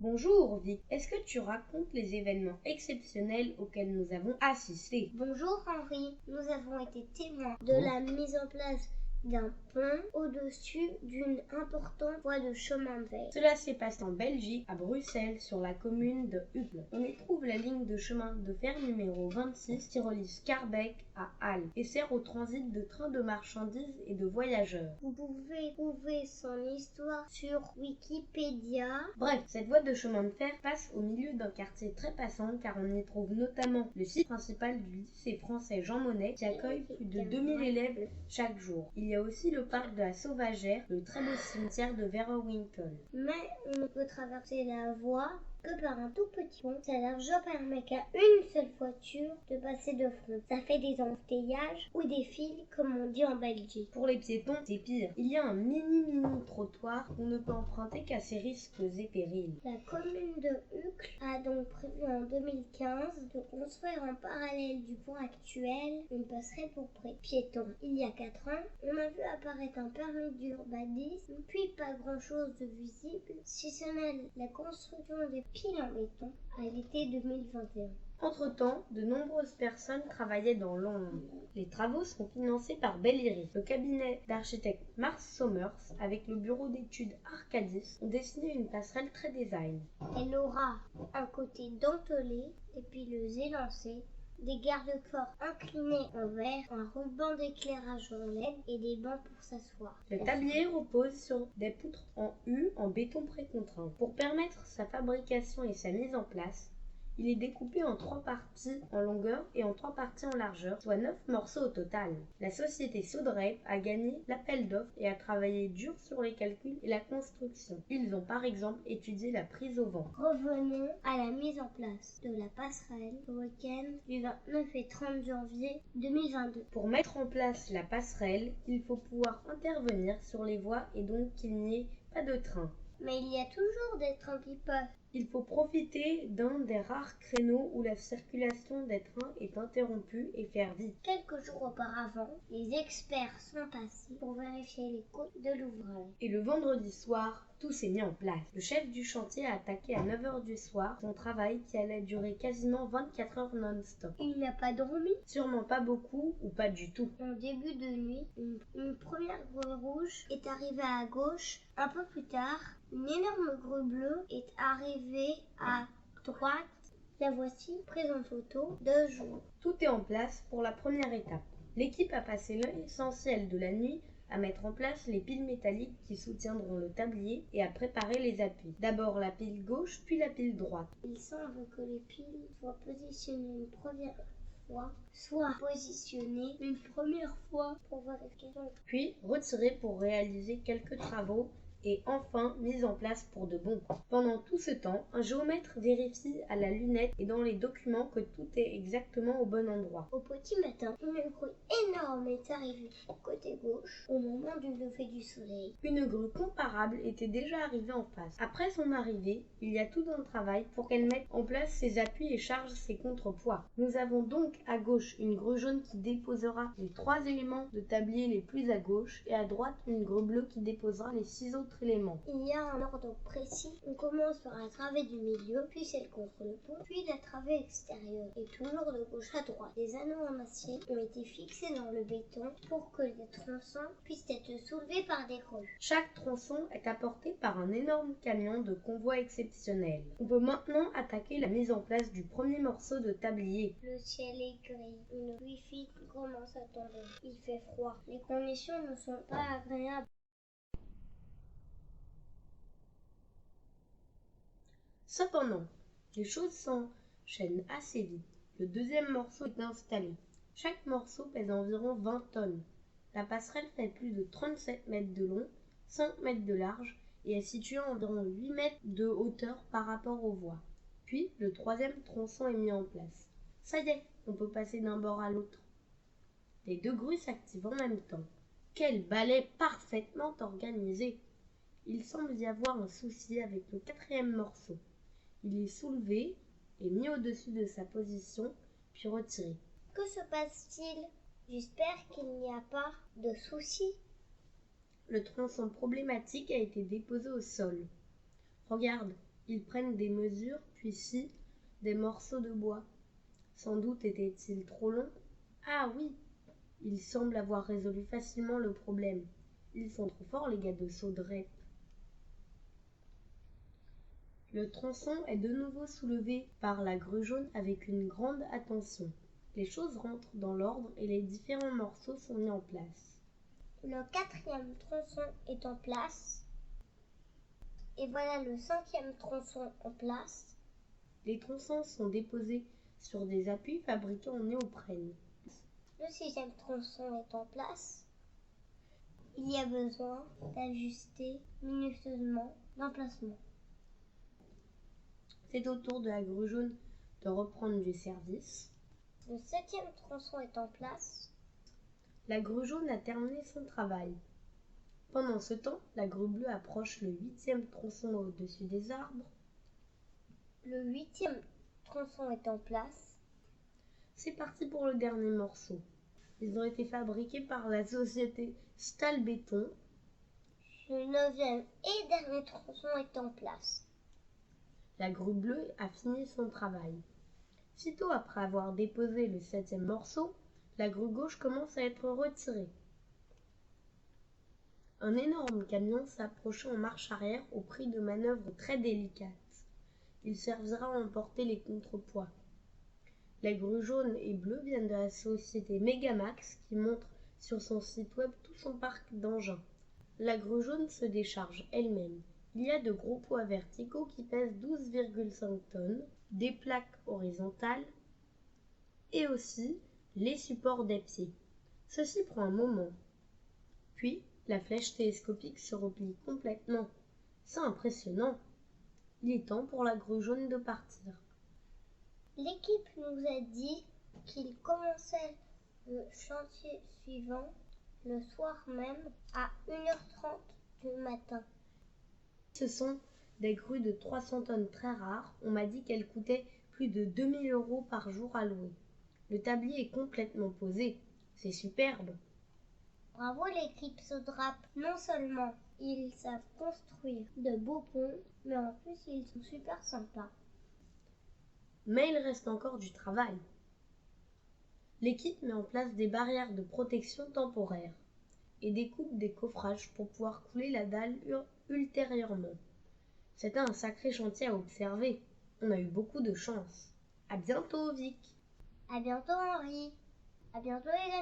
Bonjour Vic, est-ce que tu racontes les événements exceptionnels auxquels nous avons assisté? Bonjour Henri, nous avons été témoins de la mise en place d'un pont au-dessus d'une importante voie de chemin de fer. Cela s'est passé en Belgique, à Bruxelles, sur la commune de Uccle. On y trouve la ligne de chemin de fer numéro 26 qui relie Schaerbeek à Halle et sert au transit de trains de marchandises et de voyageurs. Vous pouvez trouver son histoire sur Wikipédia. Bref, cette voie de chemin de fer passe au milieu d'un quartier très passant car on y trouve notamment le site principal du lycée français Jean Monnet qui accueille plus de 2000 élèves chaque jour. Il y a aussi le parc de la Sauvagère, le très beau cimetière de Verrewinkel. Mais on ne peut traverser la voie que par un tout petit pont. Sa largeur permet qu'à une seule voiture de passer de front. Ça fait des embouteillages ou des files comme on dit en Belgique. Pour les piétons, c'est pire. Il y a un mini trottoir qu'on ne peut emprunter qu'à ses risques et périls. La commune de Uccle a donc prévu en 2015 de construire en parallèle du pont actuel une passerelle pour piétons. Il y a 4 ans, on a vu apparaître un permis d'urbanisme, puis pas grand chose de visible, si ce n'est la construction des piles en béton à l'été 2021. Entre-temps, de nombreuses personnes travaillaient dans l'ombre. Les travaux sont financés par Belliri. Le cabinet d'architecte Mars Sommers, avec le bureau d'études Arcadis, ont dessiné une passerelle très design. Elle aura un côté dentelé et puis le élancé, des garde-corps inclinés en verre, un ruban d'éclairage en LED et des bancs pour s'asseoir. Le tablier repose sur des poutres en U en béton précontraint. Pour permettre sa fabrication et sa mise en place, il est découpé en 3 parties en longueur et en 3 parties en largeur, soit 9 morceaux au total. La société Sodrape a gagné l'appel d'offres et a travaillé dur sur les calculs et la construction. Ils ont par exemple étudié la prise au vent. Revenons à la mise en place de la passerelle le week-end du 29 et 30 janvier 2022. Pour mettre en place la passerelle, il faut pouvoir intervenir sur les voies et donc qu'il n'y ait pas de train. Mais il y a toujours des trains qui passent. Il faut profiter d'un des rares créneaux où la circulation des trains est interrompue et faire vite. Quelques jours auparavant, les experts sont passés pour vérifier les coûts de l'ouvrage. Et le vendredi soir, tout s'est mis en place. Le chef du chantier a attaqué à 9 h du soir son travail qui allait durer quasiment 24 heures non-stop. Il n'a pas dormi? Sûrement pas beaucoup ou pas du tout. En début de nuit, une première grue rouge est arrivée à gauche. Un peu plus tard, une énorme grue bleue est arrivée à droite. La voici prise en photo de jour. Tout est en place pour la première étape. L'équipe a passé l'essentiel de la nuit à mettre en place les piles métalliques qui soutiendront le tablier et à préparer les appuis. D'abord la pile gauche, puis la pile droite. Il semble que les piles soient positionnées une première fois, soit positionnées une première fois pour vérifier. Puis retirées pour réaliser quelques travaux et enfin mise en place pour de bon. Pendant tout ce temps, un géomètre vérifie à la lunette et dans les documents que tout est exactement au bon endroit. Au petit matin, une grue énorme est arrivée côté gauche au moment du lever du soleil. Une grue comparable était déjà arrivée en face. Après son arrivée, il y a tout un travail pour qu'elle mette en place ses appuis et charge ses contrepoids. Nous avons donc à gauche une grue jaune qui déposera les 3 éléments de tablier les plus à gauche et à droite une grue bleue qui déposera les 6 autres éléments. Il y a un ordre précis. On commence par la travée du milieu, puis celle contre le pont, puis la travée extérieure, et toujours de gauche à droite. Des anneaux en acier ont été fixés dans le béton pour que les tronçons puissent être soulevés par des grues. Chaque tronçon est apporté par un énorme camion de convoi exceptionnel. On peut maintenant attaquer la mise en place du premier morceau de tablier. Le ciel est gris. Une pluie fine commence à tomber. Il fait froid. Les conditions ne sont pas agréables. Cependant, les choses s'enchaînent assez vite. Le deuxième morceau est installé. Chaque morceau pèse environ 20 tonnes. La passerelle fait plus de 37 mètres de long, 5 mètres de large et est située à environ 8 mètres de hauteur par rapport aux voies. Puis, le troisième tronçon est mis en place. Ça y est, on peut passer d'un bord à l'autre. Les 2 grues s'activent en même temps. Quel balai parfaitement organisé! Il semble y avoir un souci avec le 4e morceau. Il est soulevé et mis au-dessus de sa position, puis retiré. Que se passe-t-il? J'espère qu'il n'y a pas de souci. Le tronçon problématique a été déposé au sol. Regarde, Ils prennent des mesures, puis scient des morceaux de bois. Sans doute étaient-ils trop longs? Ah oui! Ils semblent avoir résolu facilement le problème. Ils sont trop forts, les gars de Saudrep. Le tronçon est de nouveau soulevé par la grue jaune avec une grande attention. Les choses rentrent dans l'ordre et les différents morceaux sont mis en place. Le 4e tronçon est en place. Et voilà le 5e tronçon en place. Les tronçons sont déposés sur des appuis fabriqués en néoprène. Le 6e tronçon est en place. Il y a besoin d'ajuster minutieusement l'emplacement. C'est au tour de la grue jaune de reprendre du service. Le 7e tronçon est en place. La grue jaune a terminé son travail. Pendant ce temps, la grue bleue approche le 8e tronçon au-dessus des arbres. Le 8e tronçon est en place. C'est parti pour le dernier morceau. Ils ont été fabriqués par la société Stalbéton. Le 9e et dernier tronçon est en place. La grue bleue a fini son travail. Sitôt après avoir déposé le 7e morceau, la grue gauche commence à être retirée. Un énorme camion s'approche en marche arrière au prix de manœuvres très délicates. Il servira à emporter les contrepoids. Les grues jaunes et bleues viennent de la société Megamax qui montre sur son site web tout son parc d'engins. La grue jaune se décharge elle-même. Il y a de gros poids verticaux qui pèsent 12,5 tonnes, des plaques horizontales et aussi les supports des pieds. Ceci prend un moment. Puis, la flèche télescopique se replie complètement. C'est impressionnant. Il est temps pour la grue jaune de partir. L'équipe nous a dit qu'il commençait le chantier suivant le soir même à 1h30 du matin. Ce sont des grues de 300 tonnes très rares. On m'a dit qu'elles coûtaient plus de 2000 € par jour à louer. Le tablier est complètement posé. C'est superbe. Bravo l'équipe Sodrap. Non seulement ils savent construire de beaux ponts, mais en plus ils sont super sympas. Mais il reste encore du travail. L'équipe met en place des barrières de protection temporaires et découpe des coffrages pour pouvoir couler la dalle ultérieurement. C'était un sacré chantier à observer. On a eu beaucoup de chance. À bientôt, Vic. À bientôt Henri. À bientôt les amis.